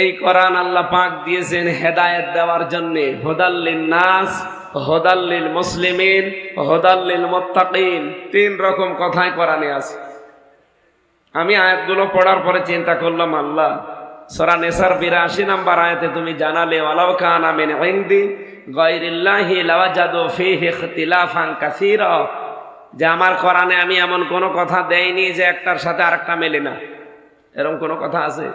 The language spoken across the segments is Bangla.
এই কোরআন আল্লাহ পাক দিয়েছেন হেদায়েত দেওয়ার জন্য, হুদাল্লিন নাস, হুদাল্লিল মুসলিমিন, হুদাল্লিল মুত্তাকিন। তিন রকম কথাই কোরআনে আছে। আমি আয়াতগুলো পড়ার পরে চিন্তা করলাম, আল্লাহ সূরা নিসার 82 নম্বর আয়াতে তুমি জানালে ওয়ালাউ কানা মিন ইনদি গায়রিল্লাহি লাওয়াজাদু ফীহি ইখতিলাফান কাসীরা, যে আমার কোরআনে আমি এমন কোনো কথা দেইনি যে একটার সাথে আরেকটা মেলে না। এরকম কোনো কথা আছে?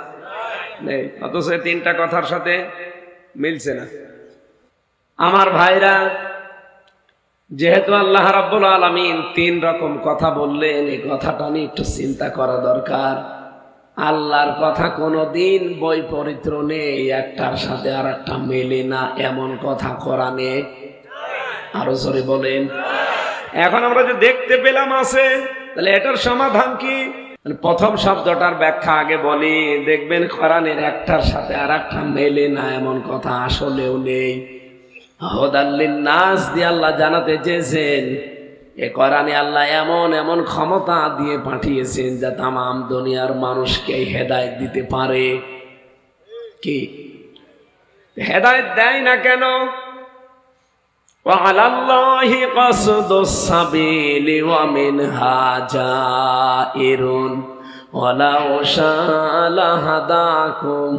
নেই। অথচ তিনটা কথার সাথে মিলছে না। আমার ভাইরা, যেহেতু আল্লাহ রাব্বুল আলামিন তিন রকম কথা বললেন, এই কথাটা নিয়ে একটু চিন্তা করা দরকার। আল্লাহর কথা কোনোদিন বৈপরীত্য নেই, একটার সাথে আর একটা মেলে না, এমন কথা কোরআনে আরো জোরে বলেন। এখন আমরা যে দেখতে পেলাম আছে, তাহলে এটার সমাধান কি? প্রথম শব্দটার ব্যাখ্যা আগে বলি। দেখবেন কোরআনের একটার সাথে আর একটা মেলে না, এমন কথা আসলেও নেই। হুদাল্লিন নাস দিয়ে আল্লাহ জানাতে চেয়েছেন, এ কোরআনে আল্লাহ এমন এমন ক্ষমতা দিয়ে পাঠিয়েছেন যা তামাম দুনিয়ার মানুষকে হেদায়েত দিতে পারে। কি হেদায়েত দেয় না কেন? ওয়ালাল্লাহি কাসদুস সাবিলি ওয়া মিনহা জাইরুন ওয়ালাউ শাআ হাদাকুম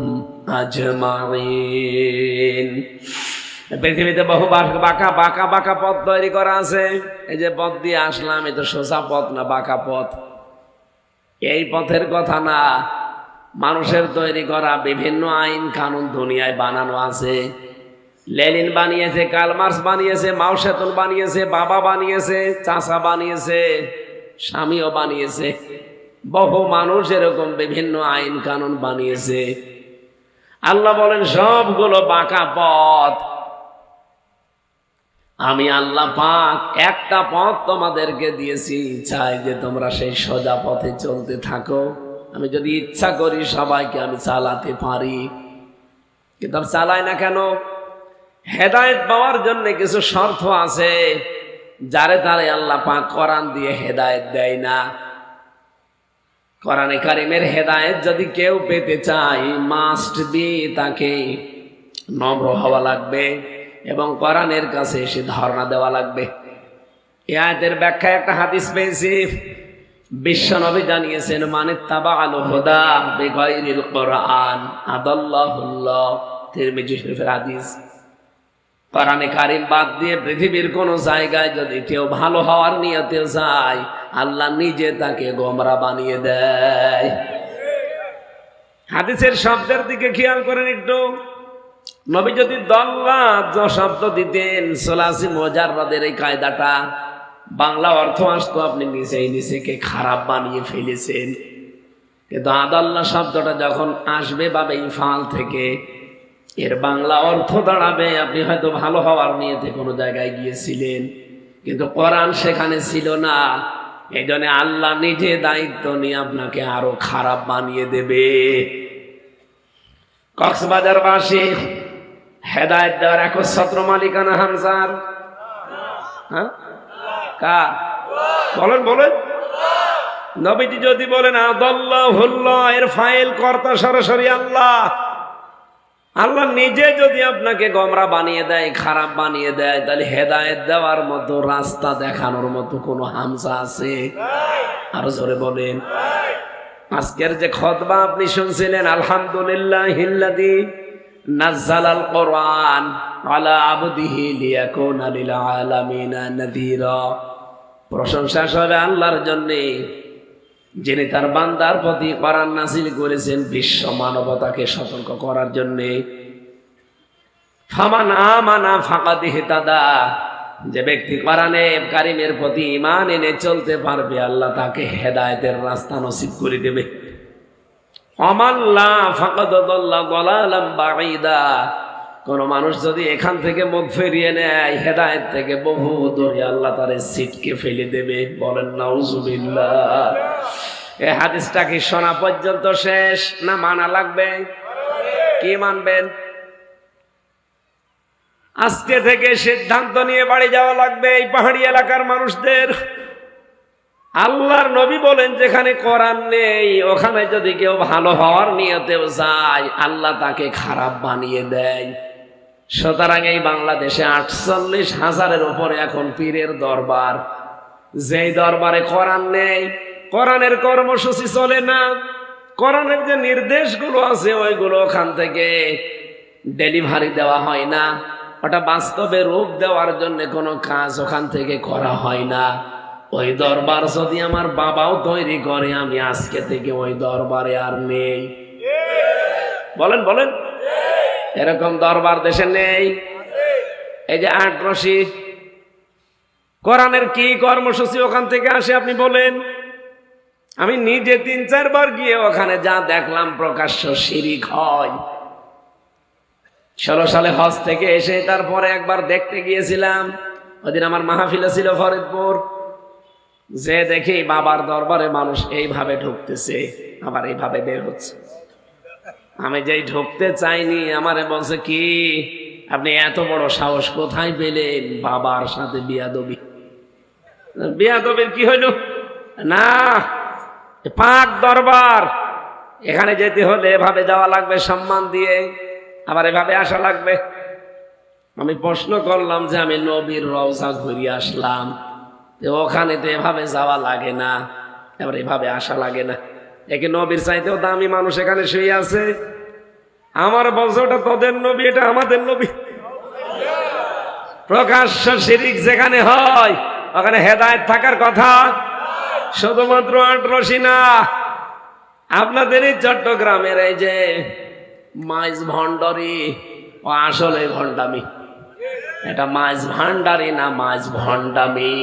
আজমাইন। পৃথিবীতে বহু বাঁকা বাঁকা বাঁকা পথ তৈরি করা আছে। এই যে পথ দিয়ে আসলাম, এই তো সোজা পথ না, বাঁকা পথ। এই পথের কথা না, মানুষের তৈরি করা বিভিন্ন আইন কানুন দুনিয়ায় বানানো আছে। লেনিন বানিয়েছে, কার্ল মার্কস বানিয়েছে, মাও সেতুং বানিয়েছে, বাবা বানিয়েছে, চাচা বানিয়েছে, স্বামীও বানিয়েছে। বহু মানুষ এরকম বিভিন্ন আইন কানুন বানিয়েছে। আল্লাহ বলেন সবগুলো বাঁকা পথ। আমি আল্লাহ পাক একটা পথ তোমাদেরকে দিয়েছি, চাই যে তোমরা সেই সোজা পথে চলতে থাকো। আমি যদি ইচ্ছা করি সবাইকে আমি চালাতে পারি, কিন্তু চালাই না কেন? হেদায়েত পাওয়ার জন্য কিছু শর্ত আছে, যারে তারে আল্লাহ পাক কোরআন দিয়ে হেদায়েত দেয় না। কোরআনে কারিমের হেদায়েত যদি কেউ পেতে চায়, মাস্ট বি তাকে নম্র হওয়া লাগবে এবং কোরআনের কাছে এসে ধারণা দেওয়া লাগবে। এই আয়াতের ব্যাখ্যায় একটা হাদিস পেয়েছি। বিশ্বনবী জানিয়েছেন, মানিত্তাবা আল হুদা বিগাইরিল কোরআন আদাল্লাহুল্লাহ। তিরমিজি শরীফের হাদিস। কোরআনে কারিম বাদ দিয়ে পৃথিবীর কোন জায়গায় যদি কেউ ভালো হওয়ার নিয়তে যায়, আল্লাহ নিজে তাকে গোমরা বানিয়ে দেয়। হাদিসের শব্দের দিকে খেয়াল করেন একটু। নবী যদি দল্লাত শব্দ দিতেন, সোলাসি মুজাররাদের এই কায়দাটা বাংলা অর্থ আসতো আপনি নিজেই নিজেকে খারাপ বানিয়ে ফেলেছেন। কিন্তু আদাল্লাহ শব্দটা যখন আসবে বাবে ইফাল থেকে, এর বাংলা অর্থ দাঁড়াবে আপনি হয়তো ভালো হওয়ার নিয়তে কোনো জায়গায় গিয়েছিলেন, কিন্তু কোরআন সেখানে ছিল না। এই জন্য আল্লাহ নিজে দায়িত্ব নিয়ে আপনাকে আরো খারাপ বানিয়ে দেবে। কক্সবাজারবাসী হেদায়েত দেওয়ার একচ্ছত্র মালিকানা হামজার? হ্যাঁ, কার? বলেন বলেন। নবীজি যদি বলেন আদাল্লাহুল্লাহ, এর ফাইল কর্তা সরাসরি আল্লাহ। আল্লাহ নিজে যদি আপনাকে গোমরা বানিয়ে দেয়, খারাপ বানিয়ে দেয়, তাহলে হেদায়েত দেওয়ার মতো, রাস্তা দেখানোর মতো কোনো হামজা আছে? আরো জোরে বলেন। আজকের যে খুতবা আপনি শুনছিলেন, আলহামদুলিল্লাহিল্লাযী নাযালাল কোরআন আলা আবদিহি লিয়াকুনা লিল আলামিনা নাযীরা। প্রশংসা সবে আল্লাহর জন্য, যিনি তার বান্দার প্রতি কোরআন নাযিল করেছেন বিশ্ব মানবতাকে সতর্ক করার জন্য। ফামান আমানা ফাকাদ ইহতাদা, যে ব্যক্তি কোরআনে কারিমের প্রতি ঈমান এনে চলতে পারবে, আল্লাহ তাকে হেদায়েতের রাস্তা নসিব করে দেবে। আমাল্লা ফাকাদ দাল্লা দালালাম বাঈদা, কোন মানুষ যদি এখান থেকে মুখ ফিরিয়ে নেয়, হেদায়েত থেকে বহু দূরে আল্লাহ তারে ছিটকে ফেলে দেবে। বলেন নাউজুবিল্লাহ। এই হাদিসটা কি শোনা পর্যন্ত শেষ, না মানা লাগবে? কি মানবেন? আজকে থেকে সিদ্ধান্ত নিয়ে বাড়ি যাওয়া লাগবে এই পাহাড়ি এলাকার মানুষদের। আল্লাহর নবী বলেন যেখানে কোরআন নেই ওখানে যদি কেউ ভালো হওয়ার নিয়তেও যায় আল্লাহ তাকে খারাপ বানিয়ে দেয়। সুতরাং এই বাংলাদেশে 48,000-এর উপরে এখন পীরের দরবার, যেই দরবারে কোরআন নেই, কোরআনের কর্মসূচি চলে না, কোরআনের যে নির্দেশগুলো আছে ওইগুলো ওখান থেকে ডেলিভারি দেওয়া হয় না, ওটা বাস্তবে রূপ দেওয়ার জন্য কোনো কাজ ওখান থেকে করা হয় না। ওই দরবার যদি আমার বাবাও তৈরি করে আমি আজকে থেকে ওই দরবারে আর নেই। বলেন বলেন, এরকম দরবার দেশে নেই? এই যে আটরশি, কোরআনের কি কর্মসূচি ওখান থেকে আসে আপনি বলেন? আমি নিজে 3-4 বার গিয়ে ওখানে যা দেখলাম প্রকাশ্য শিরিক হয়। 16 সালে হজ থেকে এসে তারপরে একবার দেখতে গিয়েছিলাম, ওদিন আমার মাহফিলে ছিল ফরিদপুর, যে দেখি বাবার দরবারে মানুষ এইভাবে ঢুকতেছে আবার এইভাবে বের হচ্ছে। আমি যেই ঢুকতে চাইনি আমারে বলছে কি আপনি এত বড় সাহস কোথায় পেলেন বাবার সাথে বিয়াদবি? বিয়াদবির কি হইল? না, পাক দরবার, এখানে যেতে হলে এভাবে যাওয়া লাগবে সম্মান দিয়ে, আবার এভাবে আসা লাগবে। আমি প্রশ্ন করলাম যে আমি নবীর রওজা ঘুরিয়ে আসলাম, ওখানে তো এভাবে যাওয়া লাগে না, এবার এভাবে আসা লাগে না, একে নবীর চাইতেও দামি মানুষ এখানে শুয়ে আছে। আমার বলছে ওটা তোদের নবী, এটা আমাদের নবী। প্রকাশ্য শিরিক যেখানে হয় ওখানে হেদায়েত থাকার কথা। শুধুমাত্র আটরশি না, আপনাদের এই চট্টগ্রামের এই যে মাইজ ভণ্ডারি ও আসলে ভণ্ডামি, এটা মাইজ ভান্ডারি না মাইজ ভণ্ডামি।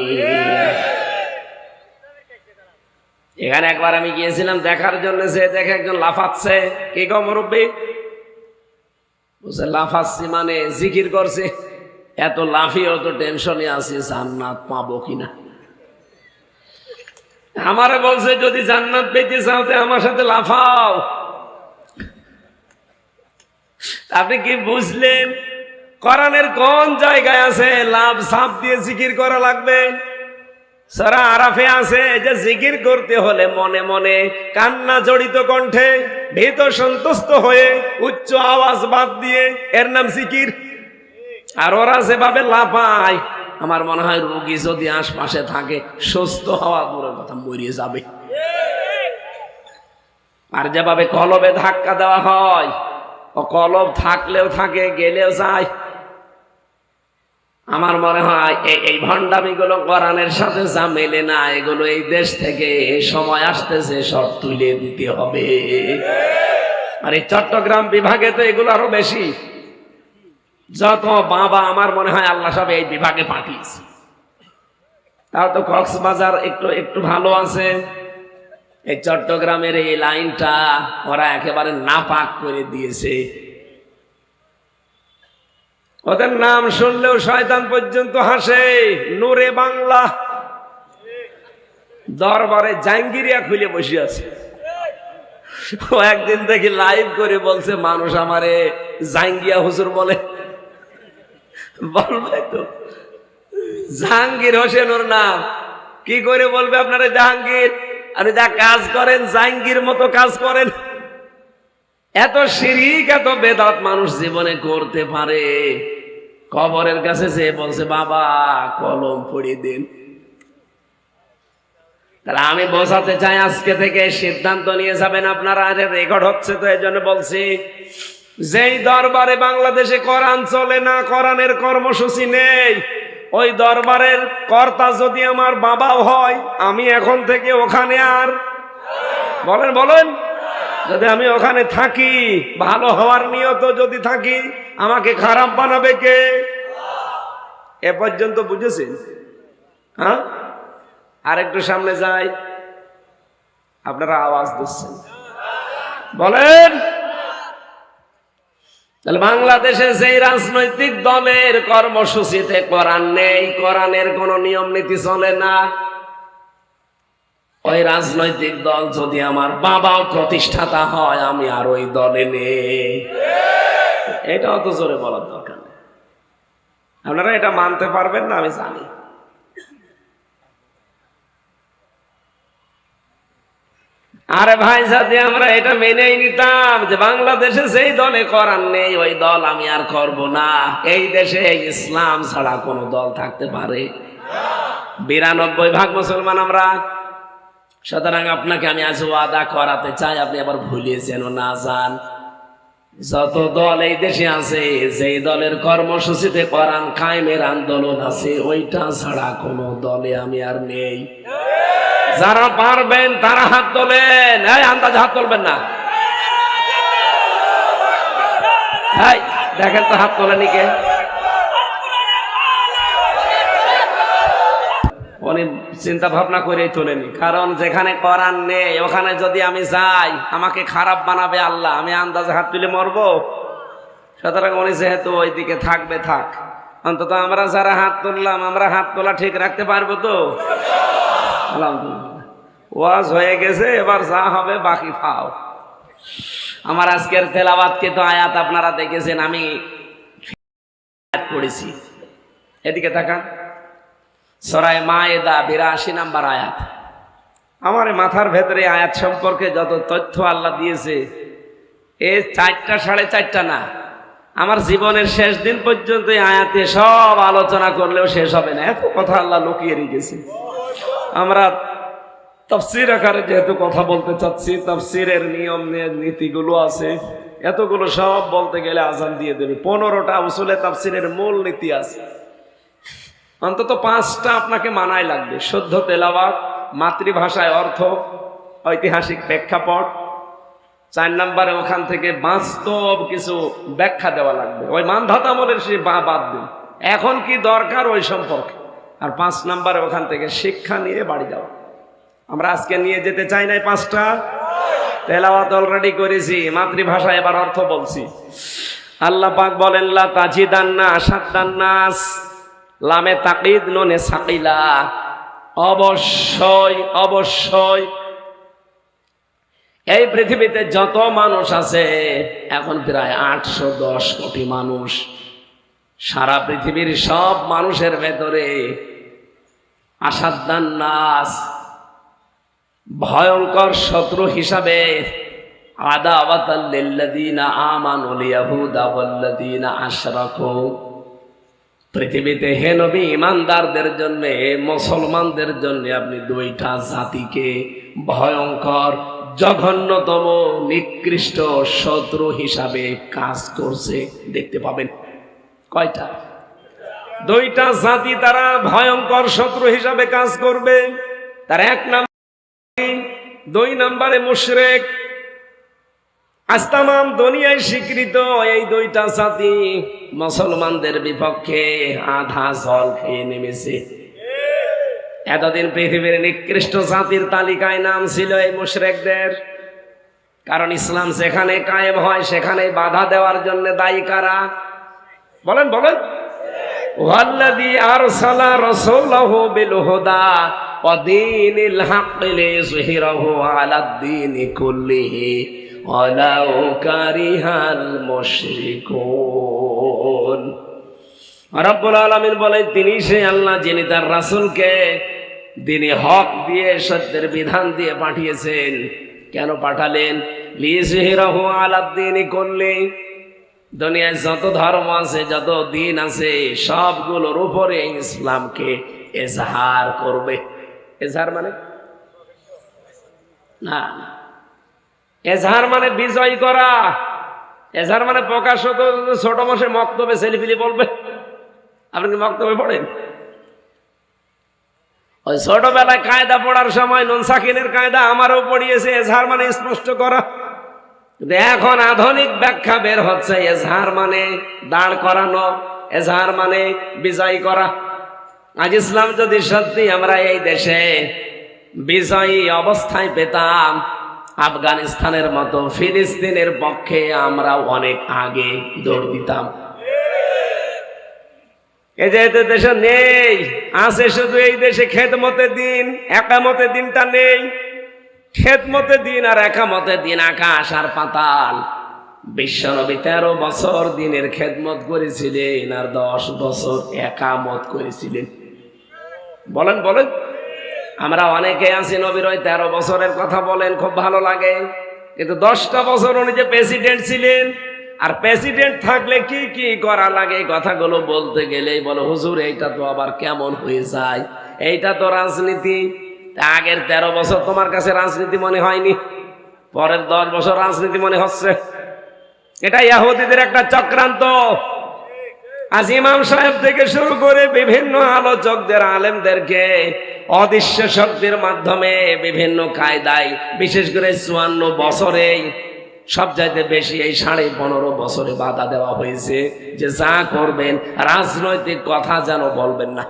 এখানে একবার আমি গিয়েছিলাম দেখার জন্য, যে দেখে একজন লাফাচ্ছে। কি গো মুরব্বী? বলছে লাফাচ্ছি মানে জিকির করছে। এত লাফিয়েও তো টেনশনে আছি জান্নাত পাবো কিনা। আমারে বলছে যদি জান্নাত পেতে চাও তো আমার সাথে লাফাও। আপনি কি বুঝলেন? কোরআনের কোন জায়গায় আছে লাভ সাপ দিয়ে জিকির করা লাগবে? সূরা আরাফে আছে যে জিকির করতে হলে মনে মনে কান্না জড়িত কণ্ঠে ভীত সন্তুষ্ট হয়ে উচ্চ আওয়াজ বাদ দিয়ে, এর নাম জিকির। আর ওরা যেভাবে লাফায় আমার মনে হয় রোগী যদি আশপাশে থাকে সুস্থ হওয়া দূরের কথা মরিয়ে যাবে। আর যেভাবে কলবে ধাক্কা দেওয়া হয়, ও কলব থাকলেও থাকে গেলেও যায়। আমার মনে হয় এই ভণ্ডামি গুলো কোরআনের সাথে যা মেলে না, এগুলো এই দেশ থেকে সময় আসতেছে সব তুলে দিতে হবে। আর এই চট্টগ্রাম বিভাগে তো এগুলো আরো বেশি। যত বাবা আমার মনে হয় আল্লাহ সব এই বিভাগে পাঠিয়েছে। তাও তো কক্সবাজার একটু একটু ভালো আছে, এই চট্টগ্রামের এই লাইনটা ওরা একেবারে নাপাক করে দিয়েছে। ওদের নাম শুনলেও শয়তান পর্যন্ত হাসে। নূরে বাংলা দরবারে জাঙ্গিরিয়া খুলে বসে আছে। ও একদিন দেখি লাইভ করে বলছে মানুষ আমারে জাঙ্গিয়া হুজুর বলে। বলবে তো জাহাঙ্গীর হোসেন ওর নাম, কি করে বলবে আপনারা জাহাঙ্গীর? আপনি যা কাজ করেন জাহাঙ্গীর মতো কাজ করেন। এত শিরিক এত বেদাত মানুষ জীবনে করতে পারে। কবরের কাছে যে বলছে বাবা কলম পড়িয়ে দিন। তাহলে আমি বোঝাতে চাই আজকে থেকে সিদ্ধান্ত নিয়ে যাবেন আপনারা। রেকর্ড হচ্ছে তো এই জন্য বলছি, যেই দরবারে বাংলাদেশে কোরআন চলে না, কোরআনের কর্মসূচি নেই, ওই দরবারের কর্তা যদি আমার বাবাও হয় আমি এখন থেকে ওখানে আর বলেন বলেন যদি আমি ওখানে থাকি, ভালো হওয়ার নিয়ত যদি থাকি, আমাকে খারাপ বানাবে কে? এ পর্যন্ত বুঝেছেন? হ্যাঁ, আর একটু সামনে যাই, আপনারা আওয়াজ দিচ্ছেন, বলেন। তাহলে বাংলাদেশে যেই রাজনৈতিক দলের কর্মসূচিতে কোরআন নেই, কোরআনের কোন নিয়ম নীতি চলে না, ওই রাজনৈতিক দল যদি আমার বাবাও প্রতিষ্ঠাতা হয় আমি আর ওই দলে নেই। এটা অত জোরে বলার দরকার নেই। আপনারা এটা মানতে পারবেন না আমি জানি। আরে ভাই, যদি আমরা এটা মেনেই নিতাম যে বাংলাদেশে যেই দলে করার নেই ওই দল আমি আর করব না, এই দেশে ইসলাম ছাড়া কোনো দল থাকতে পারে? 92% মুসলমান আমরা। সুতরাং আপনাকে আমি আজ ওয়াদা করাতে চাই, আপনি আবার ভুলিয়েছেন না যান, যত দল এই দেশে আছে, যেই দলের কর্মসূচিতে কোরআন কায়েমের আন্দোলন আছে, ওইটা ছাড়া কোনো দলে আমি আর নেই। যারা পারবেন তারা হাত তোলেন। এই আন্দাজ হাত তুলবেন না, দেখেন তো হাত তোলেনি কে? উনি চিন্তা ভাবনা করেই তোলেনি, কারণ যেখানে কোরআন নেই ওখানে যদি আমি যাই আমাকে খারাপ বানাবে আল্লাহ, আমি আন্দাজে হাত তুলে মরবো। সুতরাং উনি যেহেতু ওইদিকে থাকবে থাক, অন্তত আমরা যারা হাত তুললাম আমরা হাত তোলা ঠিক রাখতে পারবো তো? আলহামদুলিল্লাহ, ওয়াজ হয়ে গেছে, এবার যা হবে বাকি পাও। আমার আজকের তেলাওয়াতকে তো আয়াত আপনারা দেখেছেন, আমি পড়েছি। এদিকে তাকান, সূরা মায়েদা 82 নম্বর আয়াত। আমার মাথার ভেতরে আয়াত সম্পর্কে যত তথ্য আল্লাহ দিয়েছে, এ 4টা 4.5টা না, আমার জীবনের শেষ দিন পর্যন্ত এই আয়াতে সব আলোচনা করলেও শেষ হবে না, এত কথা আল্লাহ লুকিয়ে রেখেছে। আমরা তাফসীর আকারে যেহেতু কথা বলতে চাচ্ছি, তাফসীরের নিয়ম নীতিগুলো আছে, এতগুলো সব বলতে গেলে আজান দিয়ে দেবে। 15টা উসুলে তাফসীরের মূল নীতি আছে, অন্তত 5টা আপনাকে মানাই লাগবে। শুদ্ধ তেলাওয়াত, মাতৃভাষায় অর্থ, ঐতিহাসিক প্রেক্ষাপট। 4 নম্বরে ওখান থেকে বাস্তব কিছু ব্যাখ্যা দেওয়া লাগবে, ওই মানধাত আমলের সে বাদ দিন, এখন কি দরকার ওই সম্পর্কে। আর 5 নম্বরে ওখান থেকে শিক্ষা নিয়ে বাড়ি যাওয়া। আমরা আজকে নিয়ে যেতে চাই নাই 5টা। তেলাওয়াত অলরেডি করেছি, মাতৃভাষায় এবার অর্থ বলছি। আল্লাহ পাক বলেন, লা তাজিদান্না আশাদ্দান নাস, লামে তাকিদ নুনে সাকিলা, অবশ্যই অবশ্যই এই পৃথিবীতে যত মানুষ আছে, এখন প্রায় 810 কোটি মানুষ, সারা পৃথিবীর সব মানুষের ভেতরে আশাদ্দান নাস, ভয়ঙ্কর শত্রু হিসাবে, আদাওয়াতাল লিল্লাযীনা আমানুল ইয়াহুদা ওয়াল্লাযীনা আশরাকু, পৃথিবীতে হে নবী ইমানদারদের জন্য, মুসলমানদের জন্য আপনি 2টা জাতিকে ভয়ঙ্কর জঘন্যতম নিকৃষ্ট শত্রু হিসাবে কাজ করছে দেখতে পাবেন। কয়টা? 2টা জাতি তারা ভয়ঙ্কর শত্রু হিসাবে কাজ করবে। তার 1 নম্বর, 2 নম্বরে মুশরিক। আজ তামাম দুনিয়ায় স্বীকৃত এই 2টা জাতি মুসলমানদের বিপক্ষে আধা জল খেয়ে নেমেছে। এতদিন পৃথিবীর নিকৃষ্ট জাতির তালিকায় নাম ছিল এই মুশরিকদের, কারণ ইসলাম যেখানে কায়েম হয় সেখানে বাধা দেওয়ার জন্য দায়ী কারা? বলেন বলেন। ওয়াল্লাযী আরসালা রাসূলাহু বিল হুদা ওয়া দীনিল হাক্কি লিইযহিরাহু আলাদ দীনি কুল্লিহি ওয়ালাউ কারিহাল মুশরিকুন। রব্বুল আলামিন বলেন, তিনি সেই আল্লাহ যিনি তার রাসূলকে দ্বীনে হক দিয়ে, সত্যের বিধান দিয়ে পাঠিয়েছেন। কেন পাঠালেন? লিইযহিরাহু আলাদ দীনি কুল্লিহি, দুনিয়ায় যত ধর্ম আছে, যত দিন আছে, সবগুলোর উপরে ইসলামকে এজহার করবে। এজহার মানে না, এজহার মানে বিজয় করা। এজহার মানে প্রকাশ হতো। ছোট মাসে মক্তবে ছেলেপিলে বলবে, আপনি কি মক্তবে পড়েন? ওই ছোটবেলায় কায়দা পড়ার সময় নুন সাকিনের কায়দা আমারও পড়িয়েছে। এজহার মানে স্পষ্ট করা। এখন আধুনিক ব্যাখ্যা বের হচ্ছে, এজহার মানে দাঁড় করানো, এজহার মানে বিজয় করা। আজ ইসলাম যদি সত্যি আমরা এই দেশে বিজয়ী অবস্থায় পেতাম, আফগানিস্তানের মতো ফিলিস্তিনের পক্ষে আমরা অনেক আগে দৌড় দিতাম। এই যে দেশে নেই, আছে শুধু এই দেশে খেদমতে দিন, একামতে দিনটা নেই। খেদমতে দিন আর একামতে দিন আকাশ আর পাতাল। বিশ্বনবী 13 বছর দিনের খেদমত করেছিলেন আর 10 বছর একামত করেছিলেন। বলেন বলেন। আমরা অনেকে আছি নবীর ওই 13 বছরের কথা বলেন, খুব ভালো লাগে, কিন্তু 10টা বছর উনি যে প্রেসিডেন্ট ছিলেন, আর প্রেসিডেন্ট থাকলে কি কি করা লাগে এই কথাগুলো বলতে গেলেই বলো হুজুর এইটা তো আবার কেমন হয়ে যায়, এইটা তো রাজনীতি। আগের 13 বছর তোমার কাছে রাজনীতি মনে হয়নি, পরের 10 বছর রাজনীতি মনে হচ্ছে। এটা ইহুদিদের একটা চক্রান্ত। আজ ইমাম সাহেব থেকে শুরু করে বিভিন্ন আলোচকদের, আলেমদেরকে অদৃশ্য শক্তির মাধ্যমে বিভিন্ন কায়দায়, বিশেষ করে 54 বছরে সবচাইতে বেশি এই 15.5 বছরে বাধা দেওয়া হয়েছে যে যা করবেন রাজনৈতিক কথা যেন বলবেন না।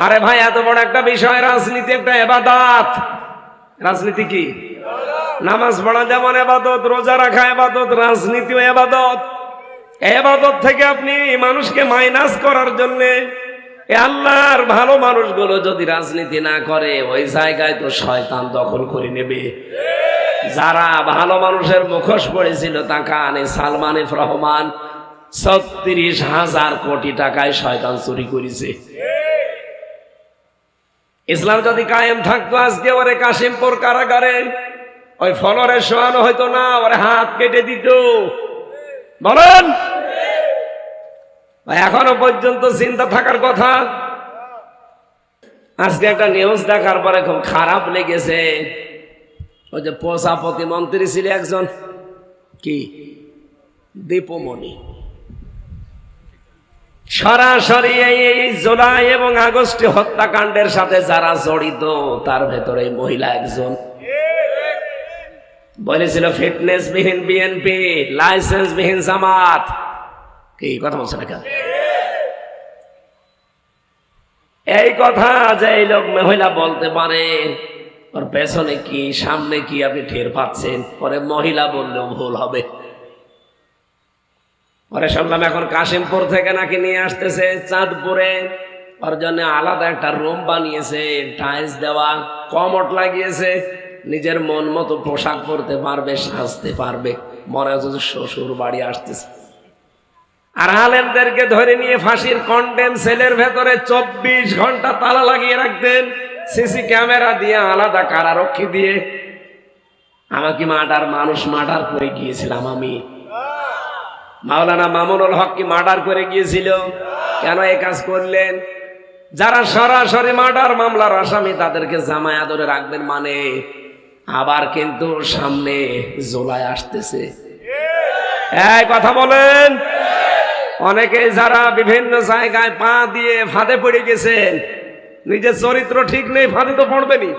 আরে ভাই, এত বড় একটা বিষয়, রাজনীতি একটা ইবাদত। রাজনীতি কি? নামাজ পড়া যেমন ইবাদত, রোজা রাখা ইবাদত, রাজনীতিও ইবাদত। ইবাদত থেকে আপনি মানুষকে মাইনাস করার জন্য আল্লাহর ভালো মানুষগুলো যদি রাজনীতি না করে, ওই জায়গায় তো শয়তান দখল করে নেবে। যারা ভালো মানুষের মুখোশ পড়েছিল, তাকানে সালমান এফ রহমান 36,000 কোটি টাকায় শয়তান চুরি করেছে। ইসলাম যদি কায়েম থাকতো, আজকে ওরে কাশিমপুর কারাগারে ওই ফলরে শোয়ানো হয়তো না, ওরে হাত কেটে দিত। বলেন, এখনো পর্যন্ত চিন্তা থাকার কথা। আজকে একটা নিউজ দেখার পরে খুব খারাপ লেগেছে। ওই যে প্রজাপতি মন্ত্রী ছিল একজন, কি দীপমণি, সরাসরি এই জুলাই এবং আগস্ট হত্যাকাণ্ডের সাথে যারা জড়িত, তার ভেতরে মহিলা একজন। বলেছিল ফিটনেস বিহীন বিএনপি, লাইসেন্স বিহীন জামাত। কি কথা বলছে না কেন? এই কথা যে এই লোক মহিলা বলতে পারে, ওর পেছনে কি সামনে কি আপনি টের পাচ্ছেন। পরে মহিলা বললেও ভুল হবে। পরে শুনলাম এখন কাশিমপুর থেকে নাকি নিয়ে আসতেছে চাঁদপুরে, ওর জন্য আলাদা একটা রুম বানিয়েছে, টাইলস দেওয়া, কমোড লাগিয়েছে, নিজের মন মতো পোশাক পরতে পারবে, সাজতে পারবে, মনে হচ্ছে শ্বশুর বাড়ি আসতেছে। আর আলেমদেরকে ধরে নিয়ে ফাঁসির কন্ডেম সেলের ভেতরে 24 ঘন্টা তালা লাগিয়ে রাখতেন, সিসি ক্যামেরা দিয়ে, আলাদা কারারক্ষী দিয়ে। আমাকে মানুষ মার্ডার করে গিয়েছিলাম আমি। মাওলানা মামুনুল হক কি মার্ডার করে গিয়েছিল? কেন এই কাজ করলেন? যারা সরাসরি মার্ডার মামলার আসামি, তাদেরকে জামায় আদরে রাখবেন মানে? আবার কিন্তু সামনে জুলাই আসতেছে। এই কথা বলেন। অনেকে যারা বিভিন্ন জায়গায় পা দিয়ে ফাঁদে পড়ে গেছেন, নিজের চরিত্র ঠিক নেই, ফাঁদে তো পড়বেনি।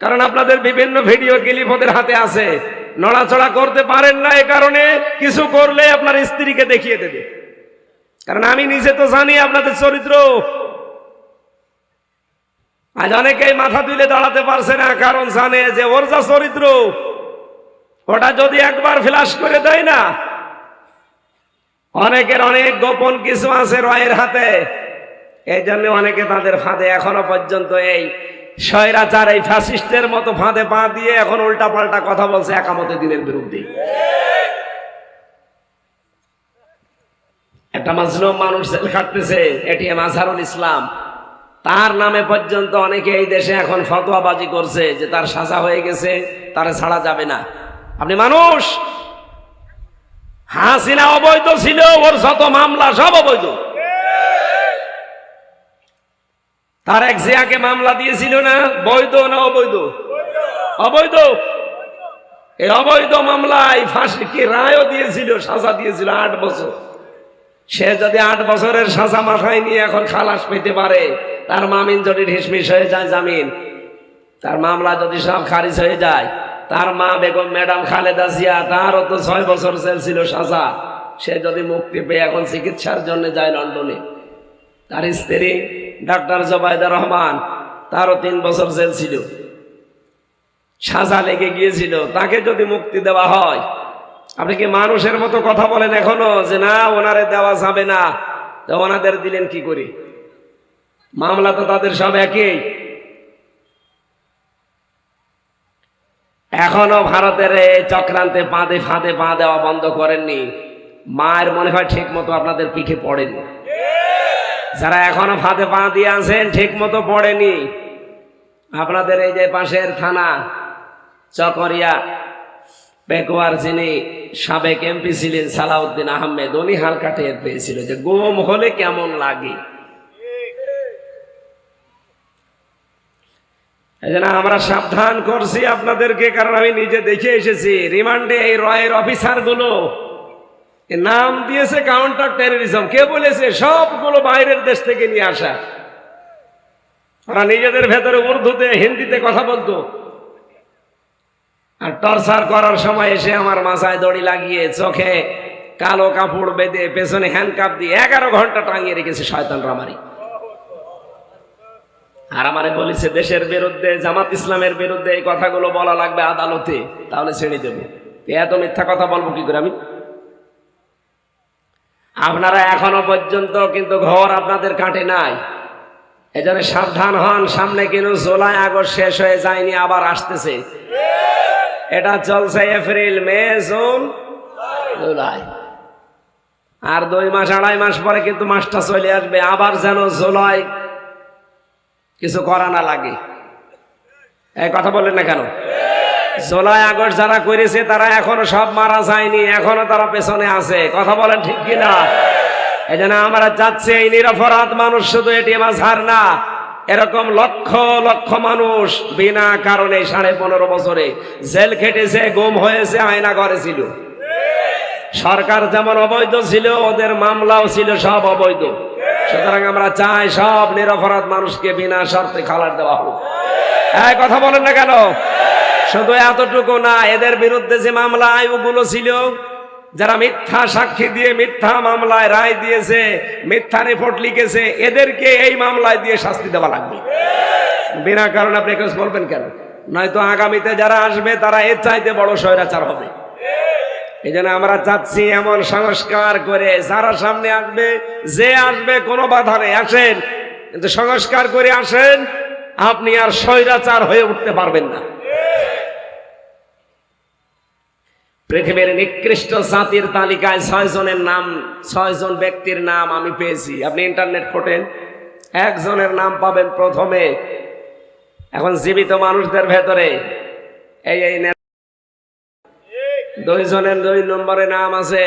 কারণ আপনাদের বিভিন্ন ভিডিও ক্লিপ ওদের হাতে আছে, নড়াচড়া করতে পারেন না, এ কারণে কিছু করলে আপনার স্ত্রীকে দেখিয়ে দেবে। কারণ আমি নিজে তো জানি আপনাদের চরিত্র। আজ অনেকেই মাথা তুলে দাঁড়াতে পারছে না, কারণ জানে যে ওর যা চরিত্র, ওটা যদি একবার ফ্ল্যাশ করে দেয় না, অনেকের অনেক গোপন কিছু আছে রয়ের হাতে। এই জন্য অনেকে তাদের ফাঁদে এখনো পর্যন্ত, এই স্বৈরাচার, এই ফ্যাসিস্টের মতো ফাঁদে পা দিয়ে এখন উল্টা পাল্টা কথা বলছে একামতে দিনের বিরুদ্ধে। একটা মাজলুম মানুষ জেল খাটতেছে, এটিএম আজহারুল ইসলাম, তার নামে পর্যন্ত অনেকে এই দেশে এখন ফতোয়াবাজি করছে যে তার সাজা হয়ে গেছে, তারে ছাড়া যাবে না। আপনি মানুষ, হাসিনা অবৈধ ছিল, ওর যত মামলা সব অবৈধ। তার এক জিয়াকে মামলা দিয়েছিল না, বৈধ না অবৈধ? অবৈধ। এই অবৈধ মামলায় ফাঁসি কি রায়ও দিয়েছিল, সাজা দিয়েছিল 8 বছর। সে যদি 8 বছরের সাজা মাথায় নিয়ে এখন খালাস পেতে পারে, তার মামিন যদি ঢিসমিস হয়ে যায় জামিন, তার মামলা যদি সব খারিজ হয়ে যায়, তার মা বেগম ম্যাডাম খালেদা জিয়া, তারও তো 6 বছর জেল ছিল সাজা। সে যদি মুক্তি পেয়ে এখন চিকিৎসার জন্য যায় লন্ডনে, তার স্ত্রী ডাক্তার জোবাইদা রহমান, তারও 3 বছর জেল ছিল, সাজা লেগে গিয়েছিল, তাকে যদি মুক্তি দেওয়া হয়, আপনি কি মানুষের মতো কথা বলেন এখনো যে না ওনারে দেওয়া যাবে না? তো ওনাদের দিলেন কি করে? মামলা তো তাদের সব একই। এখনো ভারতের চক্রান্তে ফাঁদে পা দেওয়া বন্ধ করেননি। মায়ের মনে হয় ঠিক মতো আপনাদের পিঠে পড়েনি। যারা এখনো ফাঁদে পা দিয়ে আছেন ঠিক মতো পড়েনি। আপনাদের এই যে পাশের থানা চকরিয়া পেকুয়ার যিনি সাবেক এমপি ছিলেন সালাউদ্দিন আহমেদ, উনি হালকা টের পেয়েছিল যে গুম হলে কেমন লাগে। এই জন্য আমরা সাবধান করছি আপনাদেরকে, কারণ আমি নিজে দেখে এসেছি রিমান্ডে এই রয়ের অফিসার গুলো নাম দিয়েছে কাউন্টার টেররিজম। কে বলেছে? সবগুলো বাইরের দেশ থেকে নিয়ে আসা। ওরা নিজেদের ভেতরে উর্দুতে হিন্দিতে কথা বলতো, আর টর্চার করার সময় এসে আমার মাথায় দড়ি লাগিয়ে চোখে কালো কাপড় বেঁধে পেছনে হ্যান্ডকাপ দিয়ে 11 ঘন্টা টাঙিয়ে রেখেছে শয়তান রামারি। আর আমারে বলেছে দেশের বিরুদ্ধে, জামাত ইসলামের বিরুদ্ধে এই কথাগুলো বলা লাগবে আদালতে, তাহলে ছেড়ে দেবো। এত মিথ্যা কথা বলবো কি করে আমি? আপনারা এখনো পর্যন্ত কিন্তু ঘর আপনাদের কাটে নাই, এজন্য সাবধান হন। সামনে কিন্তু জুলাই আগস্ট শেষ হয়ে যায়নি, আবার আসতেছে। এটা চলছে এপ্রিল, মে, জুন, জুলাই, আর 2 মাস 2.5 মাস পরে কিন্তু মাসটা চলে আসবে। আবার যেন জুলাই কিছু করা না লাগে। এই কথা বললেন না কেন? জুলাই আগস্ট যারা করেছে তারা এখনো সব মারা যায়নি, এখনো তারা পেছনে আছে। কথা বলেন ঠিক কিনা? এই জন্য আমরা যাচ্ছি, এই নিরপরাধ মানুষ শুধু এটিএম আজহার না, এরকম লক্ষ লক্ষ মানুষ বিনা কারণে 15.5 বছরে জেল খেটেছে, গুম হয়েছে, আয়না ঘরে ছিল। সরকার যেমন অবৈধ ছিল, ওদের মামলাও ছিল সব অবৈধ। সুতরাং আমরা চাই সব নিরপরাধ মানুষকে বিনা শর্তে খালাস দেওয়া হোক। এই কথা বলেন না কেন? শুধু এতটুকু না, এদের বিরুদ্ধে যে মামলা ওগুলো ছিল, যারা মিথ্যা সাক্ষী দিয়ে মিথ্যা মামলায় রায় দিয়েছে, মিথ্যা রিপোর্ট লিখেছে, এদেরকে এই মামলায় দিয়ে শাস্তি দেওয়া লাগবে। বিনা কারণে আপনি কেউ বলবেন কেন? নয়তো আগামীতে যারা আসবে তারা এর চাইতে বড় স্বৈরাচার হবে। এই জন্য আমরা চাচ্ছি এমন সংস্কার করে যারা সামনে আসবে, যে আসবে কোনো বাধা নেই, আসেন, কিন্তু সংস্কার করে আসেন, আপনি আর স্বৈরাচার হয়ে উঠতে পারবেন না। পৃথিবীর নিকৃষ্ট জাতির তালিকায় 6 জন ব্যক্তির নাম আমি পেয়েছি। আপনি ইন্টারনেট খোঁটেন, একজনের নাম পাবেন প্রথমে। এখন জীবিত মানুষদের ভেতরে এই 2 জনের 2 নম্বরে নাম আছে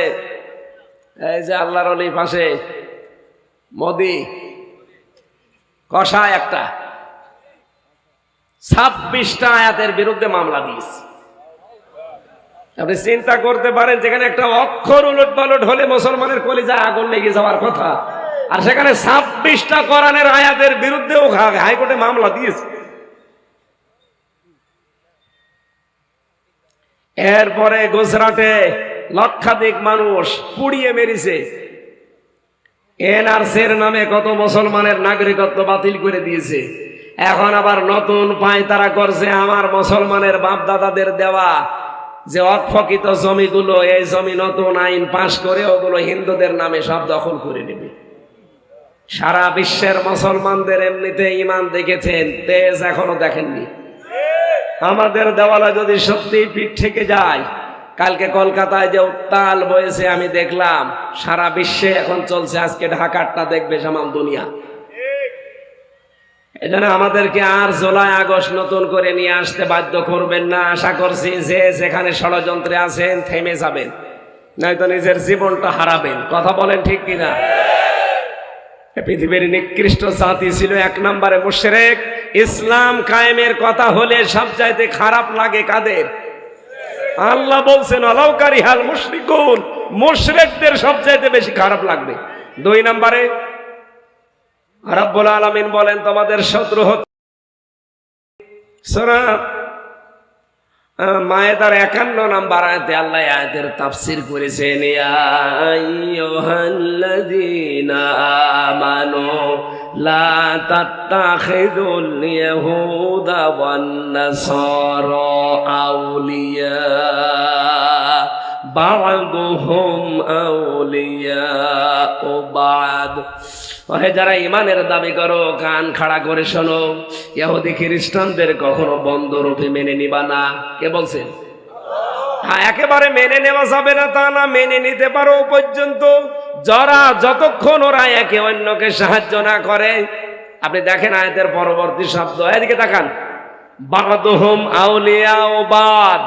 এই যে আল্লাহর ওলি পাশে মোদি, কষায় একটা 26টা আয়াতের বিরুদ্ধে মামলা দিয়েছে। আপনি চিন্তা করতে পারেন, যেখানে একটা অক্ষর উলট পালট হলে মুসলমানের কলিজায় আগুন লেগে যাওয়ার কথা, আর সেখানে 26টা কোরআনের আয়াতের বিরুদ্ধেও হাইকোর্টে মামলা দিয়েছে। এরপরে গুজরাটে লক্ষাধিক মানুষ পুড়িয়ে মেরেছে। এনআরসির নামে কত মুসলমানের নাগরিকত্ব বাতিল করে দিয়েছে। এখন আবার নতুন পায়তারা করছে, আমার মুসলমানের বাপ দাদাদের দেওয়া যে অক্ষকিত জমিগুলো, এই জমি নতুন আইন পাশ করে ওগুলো হিন্দুদের নামে সব দখল করে নেবে। সারা বিশ্বের মুসলমানদের এমনিতে ঈমান দেখেছেন, তেজ এখনো দেখেননি। আমাদের দেওয়ালে যদি সত্যি পিঠ থেকে যায়, কালকে কলকাতায় যে উত্তাল বয়েছে আমি দেখলাম, সারা বিশ্বে এখন চলছে। আজকে ঢাকারটা দেখবে সামাল দুনিয়া। এজন্য আমাদেরকে আর জুলাই আগস্ট নতুন করে নিয়ে আসতে বাধ্য করবেন না। আশা করছি যে যেখানে ষড়যন্ত্রে আছেন থেমে যাবেন, নয়তো নিজের জীবনটা হারাবেন। কথা বলেন ঠিক কিনা? পৃথিবীর নিকৃষ্ট জাতি ছিল 1 নম্বরে মুশরিক। ইসলাম কায়েমের কথা হলে সবচাইতে খারাপ লাগে কাদের? আল্লাহ বলছেন আলাউ কারিহাল মুশরিকুন, মুশরিকদের সবচাইতে বেশি খারাপ লাগবে। 2 নম্বরে রব্বুল আলামিন বলেন তোমাদের শত্রু হতে। সূরা মায়েদার 51 নম্বর আয়াতে আল্লাহ আয়াতের তাফসীর করেছেন, ইয়া আইয়ুহাল্লাযীনা আমানু লা তাত্তাখিযুল ইয়াহুদা ওয়ান নাসারা আউলিয়া বা'দুহুম আউলিয়া ও বা'দ। ওহে যারা ইমানের দাবি করো, কান খাড়া করে শোনো, ইহুদি খ্রিস্টানদের কখনো বন্ধুরূপে মেনে নিবা না। কে বলছেন? হ্যাঁ, একেবারে মেনে নেওয়া যাবে না তা না, মেনে নিতে পারো পর্যন্ত, যতক্ষণ ওরা একে অন্যকে সাহায্য না করে। আপনি দেখেন আয়াতের পরবর্তী শব্দ, এদিকে তাকান, বাদুহুম আউলিয়াউ বাদ,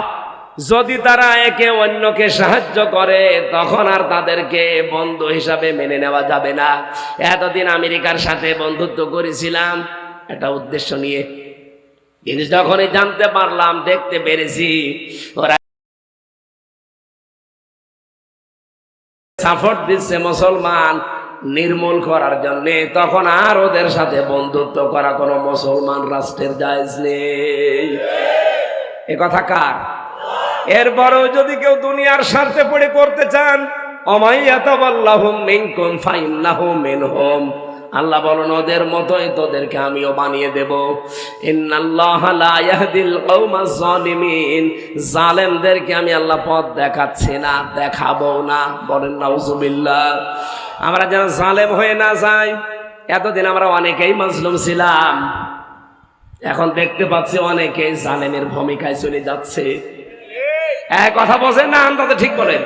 যদি তারা একে অন্যকে সাহায্য করে তখন আর তাদেরকে বন্ধু হিসাবে মেনে নেওয়া যাবে না। এতদিন আমেরিকার সাথে বন্ধুত্ব করেছিলাম একটা উদ্দেশ্য নিয়ে, কিন্তু যখনই জানতে পারলাম, দেখতে পেরেছি ওরা সাপোর্ট দিচ্ছে মুসলমান নির্মূল করার জন্য, তখন আর ওদের সাথে বন্ধুত্ব করা কোনো মুসলমান রাষ্ট্রের জায়েজ নেই। এ কথা কার? এরপরেও যদি কেউ দুনিয়ার স্বার্থে পড়ে করতে চান, অমাইয়াতাবাল্লাহুম মিনকুম ফাইন্নাহু মিনহুম, আল্লাহ বলেন ওদের মতোই তোদেরকে আমিও বানিয়ে দেব। ইন্নাল্লাহা লা ইয়াহদিল কওমাজ জালিমিন, জালেমদেরকে আমি আল্লাহ পথ দেখাচ্ছি না, দেখাবো না। বলেন নাউজুবিল্লাহ। আমরা যেন জালেম হয়ে না যাই। এতদিন আমরা অনেকেই মাজলুম ছিলাম, এখন দেখতে পাচ্ছি অনেকেই জালেমের ভূমিকায় চলে যাচ্ছে। এক কথা বোঝেন না? আন্দাজে ঠিক বলেন।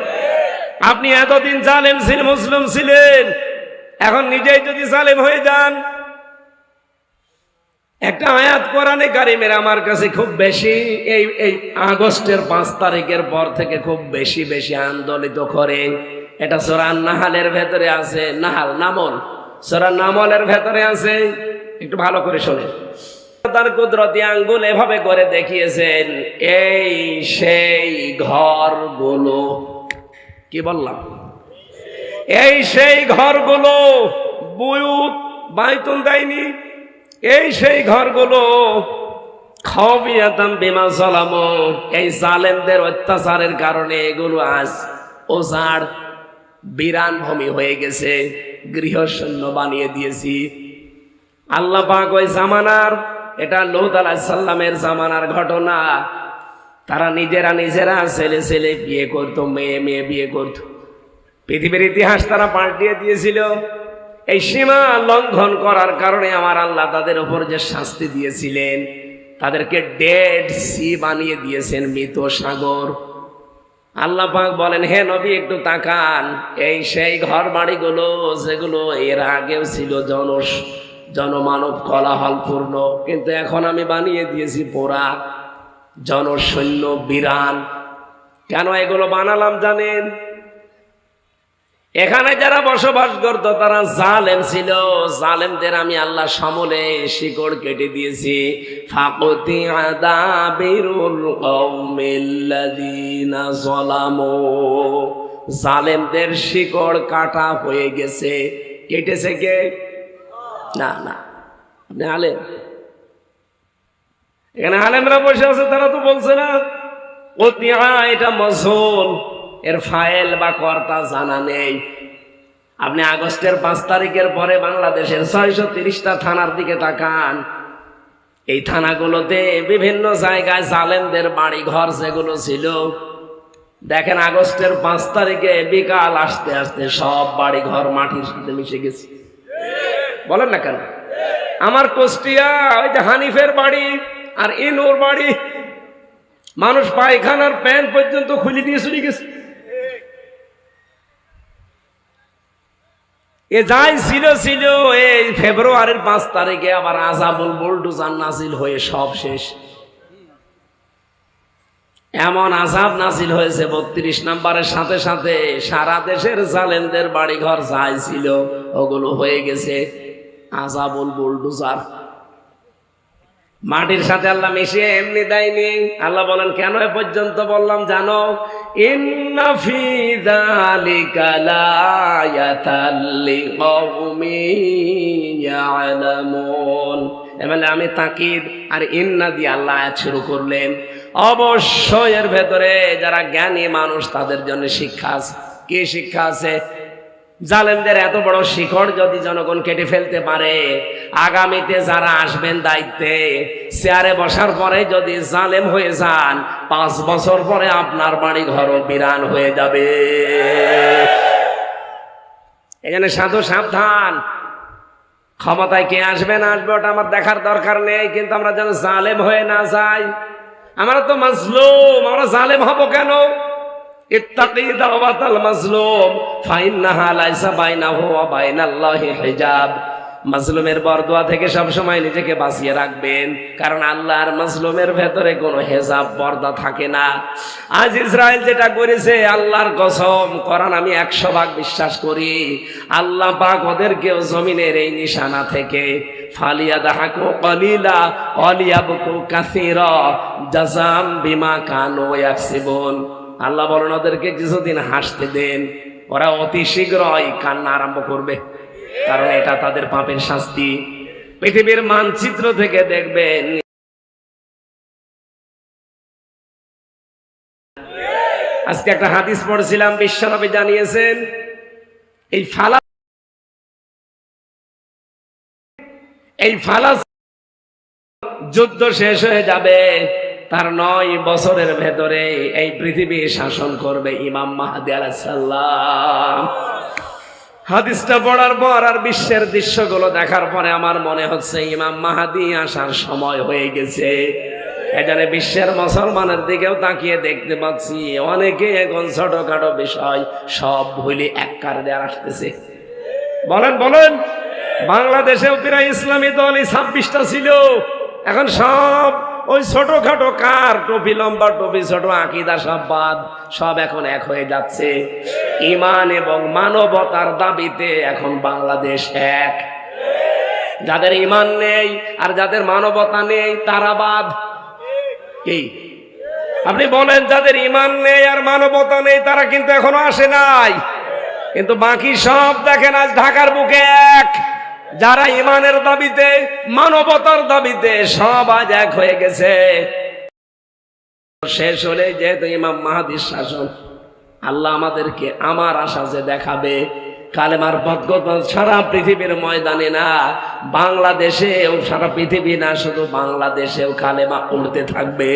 আপনি এতদিন জালেম ছিলেন, মুসলিম ছিলেন, এখন নিজেই যদি জালেম হয়ে যান। একটা আয়াত কোরআনে কারিমের আমার কাছে খুব বেশি এই আগস্টের 5 তারিখের পর থেকে খুব বেশি বেশি আন্দোলিত করে। এটা সূরা নাহলের ভেতরে আছে, নাহল নামল, সূরা নামলের ভেতরে আছে, একটু ভালো করে শোনেন। তার কুদরতি আঙ্গুল এভাবে করে দেখিয়েছেন, এই সেই ঘরগুলো, কি বললাম, এই সেই ঘরগুলো, বুয়ুত বাইতুন দেয়নি, এই সেই ঘরগুলো খাওয়াবিয়াতাম বিমা সালামু, এই জালেমদের অত্যাচারের কারণে এগুলো আজ ওজাড় বিরান ভূমি হয়ে গেছে, গৃহশূন্য বানিয়ে দিয়েছি। আল্লাহ পাক ওই জামানার, এটা লূত আলাইহিস সালামের জামানার ঘটনা। তারা নিজেরা ছেলে ছেলে বিয়ে করতো, মেয়ে মেয়ে বিয়ে করতো। পৃথিবীর ইতিহাস তারা পাল্টিয়ে দিয়েছিল। এই সীমা লঙ্ঘন করার কারণে আমার আল্লাহ তাদের উপর যে শাস্তি দিয়েছিলেন, তাদেরকে ডেড সি বানিয়ে দিয়েছেন, মৃত সাগর। আল্লাহ পাক বলেন, হে নবী একটু তাকান, এই সেই ঘর বাড়িগুলো যেগুলো এর আগেও ছিল জনমানব কোলাহলপূর্ণ, কিন্তু এখন আমি বানিয়ে দিয়েছি পোড়া, জনশূন্য, বিরান। কেন এগুলো বানালাম জানেন? এখানে যারা বসবাস করত তারা জালেম ছিল, জালেমদের আমি আল্লাহ সমূলে শিকড় কেটে দিয়েছি। ফাকুতি আদাবিরুল কওমিল্লাযিনা যালামু, জালেমদের শিকড় কাটা হয়ে গেছে। কেটেছে কে? না না, আপনি আলেম, এখানে আলেমরা বসে আছে, তারা তো বলছে না এটা মজহুল, এর ফাইল বা কর্তা জানা নেই। আপনি আগস্টের 5 তারিখের পরে বাংলাদেশের 630টা থানার দিকে তাকান। এই থানাগুলোতে বিভিন্ন জায়গায় জালেমদের বাড়ি ঘর যেগুলো ছিল, দেখেন আগস্টের 5 তারিখে বিকাল আসতে আসতে সব বাড়ি ঘর মাটির সাথে মিশে গেছে। বলেন না কেন? আমার কুষ্টিয়া ওই যে হানিফের বাড়ি আর ইনুর বাড়ি, মানুষ পায়খানার প্যান্ট পর্যন্ত খুলে দিয়ে চলে গেছে। এ যাই ছিল ছিল, এই ফেব্রুয়ারির 5 তারিখে আবার আযাবুল বুলডোজার নাজিল হয়ে সব শেষ। এমন আযাব নাজিল হয়েছে 32 নম্বরের সাথে সাথে সারা দেশের জালেমদের বাড়িঘর যাই ছিল ওগুলো হয়ে গেছে আযাবুল বুলডোজার। মাটির সাথে আল্লাহ মিশিয়ে এমনি দেয়নি। আল্লাহ বলেন কেন এ পর্যন্ত বললাম জানো? ইন্না ফি যালিকা লায়াতাল লিকওমিন ইয়ালামুন। এবারে আমি তাকিদ আর ইন্না দিয়ে আল্লাহ আয়াত শুরু করলেন। অবশ্যই এর ভেতরে যারা জ্ঞানী মানুষ তাদের জন্য শিক্ষা আছে। কি শিক্ষা আছে? জালেমদের এত বড় শিকড় যদি জনগণ কেটে ফেলতে পারে, আগামীতে যারা আসবেন দায়িত্বে, চেয়ারে বসার পরে যদি জালেম হয়ে যান, 5 বছর পরে আপনার বাড়ি ঘরও বিরান হয়ে যাবে। এখানে সাধু সাবধান, ক্ষমতায় কে আসবে না আসবে ওটা আমার দেখার দরকার নেই, কিন্তু আমরা যেন জালেম হয়ে না যাই। আমরা তো মাজলুম, আমরা জালেম হব কেন? ইত্তাকি দাওয়াতাল মাজলুম ফাইন্নাহা লাইসা বাইনাহু ওয়া বাইনাল্লাহি হিজাব। মাজলুমের বরদোয়া থেকে সবসময় নিজেকে বাঁচিয়ে রাখবেন, কারণ আল্লাহর মাজলুমের ভেতরে কোনো হেজাব পর্দা থাকে না। আজ ইসরায়েল যেটা করেছে, আল্লাহর কসম, কোরআন আমি 100 ভাগ বিশ্বাস করি, আল্লাহ পাক ওদেরকেও জমিনের এই নিশানা থেকে ফালিয়াদহাকু কালিলা ওয়ালিয়াবকু কাসীরা জাযাম বিমা কানু ইয়াকসিবুন। আল্লাহ বলেন ওদেরকে কিছুদিন হাসতে দেন, ওরা অতি শীঘ্রই কান্না আরম্ভ করবে, কারণ এটা তাদের পাপের শাস্তি। পৃথিবীর মানচিত্র থেকে দেখবেন, আজকে একটা হাদিস পড়ছিলাম, বিশ্বনবী জানিয়েছেন এই ফালাস যুদ্ধ শেষ হয়ে যাবে, তার 9 বছরের ভেতরে এই পৃথিবী শাসন করবে ইমাম মাহদী আলাইহিস সালাম। হাদিসটা পড়ার পর আর বিশ্বের দৃশ্যগুলো দেখার পরে আমার মনে হচ্ছে ইমাম মাহদী আসার সময় হয়ে গেছে। এখানে বিশ্বের মুসলমানের দিকেও তাকিয়ে দেখতে পাচ্ছি অনেকে এখন ছোটখাটো বিষয় সব ভুলে এক কারণে আসতেছে। বলেন বলেন, বাংলাদেশেও প্রায় ইসলামী দল 26টা ছিল, এখন সব ওই ছোটখাটো কার টুপি লম্বা টুপি ছোট আকীদা সব বাদ, সব এখন এক হয়ে যাচ্ছে। ঈমান এবং মানবতার দাবিতে এখন বাংলাদেশ এক। যাদের ঈমান নেই আর যাদের মানবতা নেই তারা বাদ। কি আপনি বলেন, যাদের ঈমান নেই আর মানবতা নেই তারা কিন্তু এখনো আসে নাই, কিন্তু বাকি সব দেখেন আজ ঢাকার বুকে এক। যারা ঈমানের দাবিতে মানবতার দাবিতে সব আজ এক হয়ে গেছে। শেষ হলে যেহেতু ইমাম মাহদীর শাসন, আল্লাহ আমাদেরকে আমার আশা যে দেখাবে কালেমার বদগত সারা পৃথিবীর ময়দানে না, বাংলাদেশেও, সারা পৃথিবী না, শুধু বাংলাদেশেও কালেমা উঠতে থাকবে।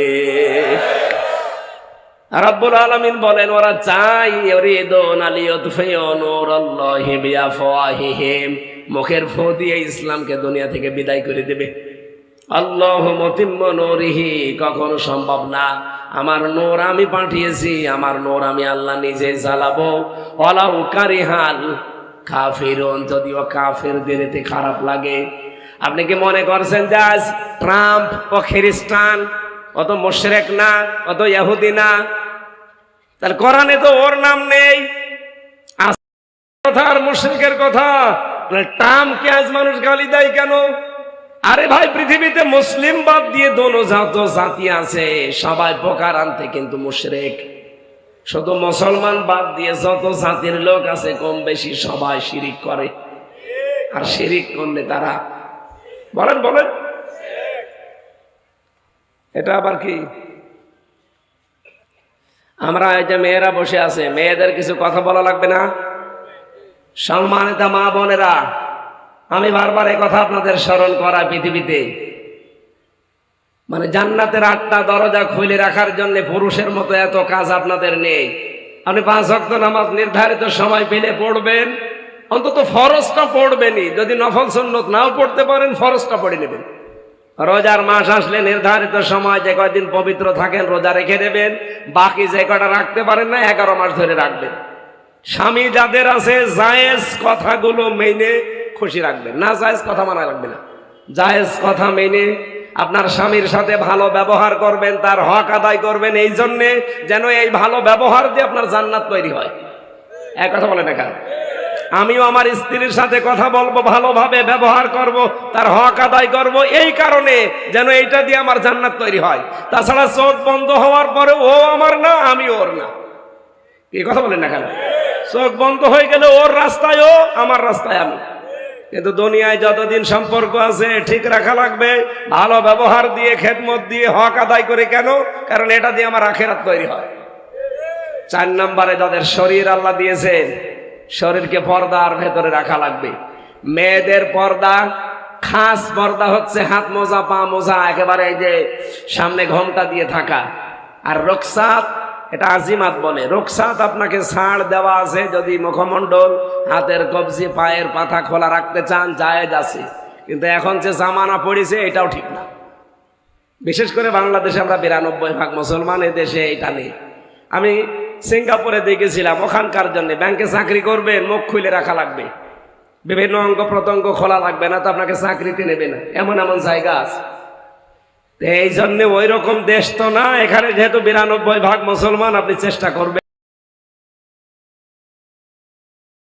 রাব্বুল আলামিন বলেন, ওরা চাই ইউরিদুনা লিইউতফিউ নূরাল্লাহি বিআফওয়াহিহিম, মুখের ফু দিয়ে ইসলামকে দুনিয়া থেকে বিদায় করে দেবে। আল্লাহু মুতিম্মু নূরিহি, কখনো সম্ভব না। আমার নূর আমি পাঠিয়েছি, আমার নূর আমি আল্লাহ নিজে জ্বালাবো। ওয়ালাউ কারিহাল কাফিরুন, যদিও কাফেরদের এতে খারাপ লাগে। আপনি কি মনে করছেন যে আজ ট্রাম্প ও খ্রিস্টান, অত মুশরিক না, অত ইহুদি না? তাহলে কোরআনে তো ওর নাম নেই, কথা আর মুশরিকের কথা। ট্রাম্পকে আজ মানুষ গালি দেয় কেন? আরে ভাই, পৃথিবীতে মুসলিম বাদ দিয়ে দোনো যত জাতি আছে সবাই প্রকার আনতে কিন্তু মুশরিক। শুধু মুসলমান বাদ দিয়ে যত জাতির লোক আছে কম বেশি সবাই শিরিক করে। আর শিরিক করলে তারা, বলেন বলেন, এটা আবার কি? আমরা এই যে মেয়েরা বসে আছে, মেয়েদের কিছু কথা বলা লাগবে না? সম্মানিত মা বোনেরা, আমি বারবার এই কথা আপনাদের স্মরণ করা, পৃথিবীতে মানে জান্নাতের 8টা দরজা খুলে রাখার জন্য পুরুষের মতো এত কাজ আপনাদের নেই। আপনি 5 ওয়াক্ত নামাজ নির্ধারিত সময় পেলে পড়বেন, অন্তত ফরজটা পড়বেনই। যদি নফল সুন্নত নাও পড়তে পারেন, ফরজটা পড়ে নেবেন। রোজার মাস আসলে নির্ধারিত সময় যে কয়দিন পবিত্র থাকেন রোজা রেখে দেবেন, বাকি যে কয়টা রাখতে পারেন না 11 মাস ধরে রাখবেন। স্বামী যাদের আছে জায়েজ কথাগুলো মেনে খুশি রাখবেন, না জায়েজ কথা মানা লাগবে না। জায়েজ কথা মেনে আপনার স্বামীর সাথে ভালো ব্যবহার করবেন, তার হক আদায় করবেন, এই জন্যে যেন এই ভালো ব্যবহার দিয়ে আপনার জান্নাত তৈরি হয়। এক কথা বলেন না কেন? আমিও আমার স্ত্রীর সাথে কথা বলবো, ভালোভাবে ব্যবহার করব, তার হক আদায় করব, এই কারণে যেন এইটা দিয়ে আমার জান্নাত তৈরি হয়। তাছাড়া চোখ বন্ধ হওয়ার পরে ও আমার না, আমি ওর না। এই কথা বলেন না কেন? চোখ বন্ধ হয়ে গেলে ওর রাস্তায় ও, আমার রাস্তায় আমি। কিন্তু দুনিয়ায় যতদিন সম্পর্ক আছে ঠিক রাখা লাগবে, ভালো ব্যবহার দিয়ে, খেদমত দিয়ে, হক আদায় করে। কেন? কারণ এটা দিয়ে আমার আখেরাত তৈরি হয়। 4 নম্বরে যাদের শরীর আল্লাহ দিয়েছেন, শরীরকে পর্দার ভেতরে রাখা লাগবে। মেয়েদের পর্দা, খাস পর্দা হচ্ছে হাত মোজা, পা মোজা, একেবারে এই যে সামনে ঘোমটা দিয়ে থাকা। আর রুখসাত, এটা আজিমাত বলে। রুখসাত আপনাকে ছাড় দেওয়া আছে, যদি মুখমণ্ডল, হাতের কবজি, পায়ের পাতা খোলা রাখতে চান, জায়েজ আছে। কিন্তু এখন যে জামানা পড়েছে এটাও ঠিক না। বিশেষ করে বাংলাদেশে আমরা 92% মুসলমান, এ দেশে এটা নেই। আমি সিঙ্গাপুরে দেখেছিলাম, ওখানকার জন্য ব্যাংকে চাকরি করবেন মুখ খুলে রাখা লাগবে, বিভিন্ন অঙ্গ প্রত্যঙ্গ খোলা লাগবে না তো আপনাকে চাকরিতে নেবে না, এমন এমন জায়গা আছে। এই জন্য ওই রকম দেশ তো না, এখানে যেহেতু 92% মুসলমান, আপনি চেষ্টা করবেন।